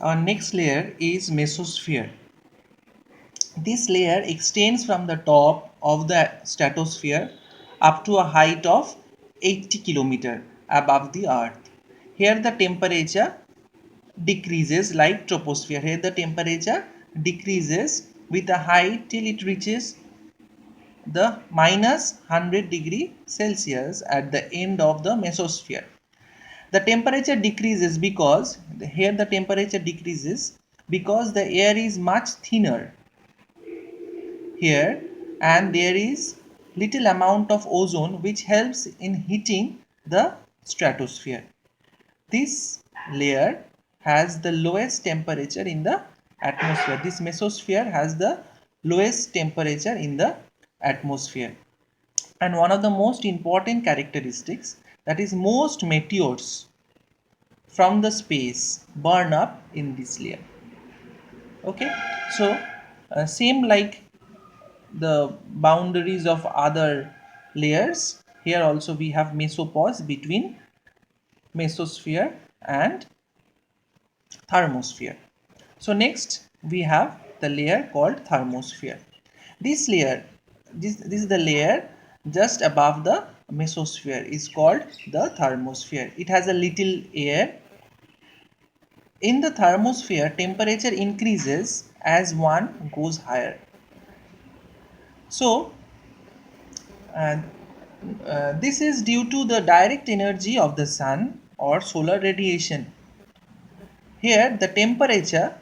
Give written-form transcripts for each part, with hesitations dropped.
Our next layer is mesosphere. This layer extends from the top of the stratosphere up to a height of 80 km above the earth. Here the temperature decreases like troposphere. Here the temperature decreases with a height till it reaches the minus 100 degree Celsius at the end of the mesosphere. The temperature decreases because here the temperature decreases because the air is much thinner here, and there is little amount of ozone which helps in heating the stratosphere. This layer has the lowest temperature in the atmosphere. This mesosphere has the lowest temperature in the atmosphere. And one of the most important characteristics, that is most meteors from the space burn up in this layer. Okay, so same like the boundaries of other layers, here also we have mesopause between mesosphere and thermosphere. So next we have the layer called thermosphere. This layer, this is the layer just above the mesosphere, is called the thermosphere. It has a little air. In the thermosphere, temperature increases as one goes higher. So this is due to the direct energy of the sun or solar radiation. Here the temperature,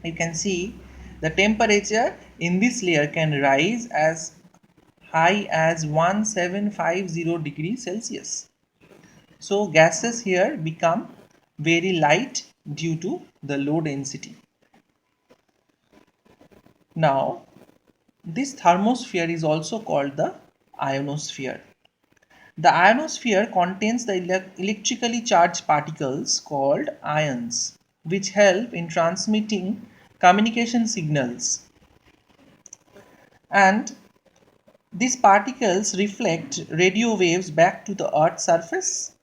you can see the temperature in this layer can rise as high as 1750 degrees Celsius. So gases here become very light due to the low density. Now this thermosphere is also called the ionosphere. The ionosphere contains the electrically charged particles called ions, which help in transmitting communication signals. And these particles reflect radio waves back to the Earth's surface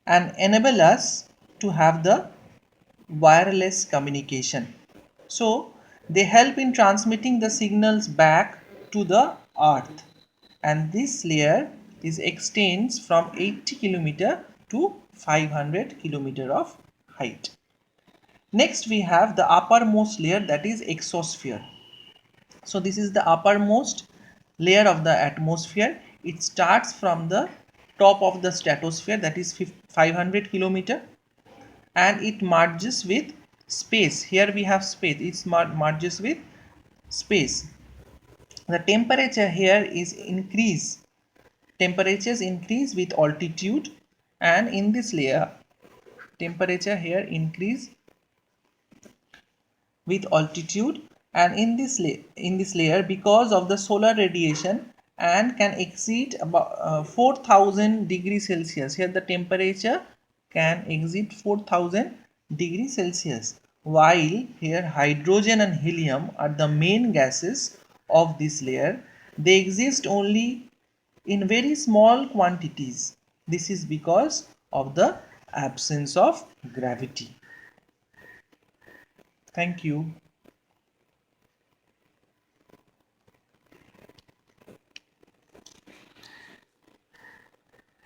and enable us to have the wireless communication. So they help in transmitting the signals back to the Earth, and this layer is extends from 80 km to 500 km of height. Next we have the uppermost layer, that is exosphere. So this is the uppermost layer of the atmosphere. It starts from the top of the stratosphere, that is 500 km, and it merges with space. Here we have space, it merges with space. The temperature here is temperatures increase with altitude, and in this layer temperature here increase with altitude, and in this layer because of the solar radiation and can exceed about 4000 degrees Celsius. Here the temperature can exceed 4000 degrees Celsius, while here hydrogen and helium are the main gases of this layer. They exist only in very small quantities. This is because of the absence of gravity. Thank you.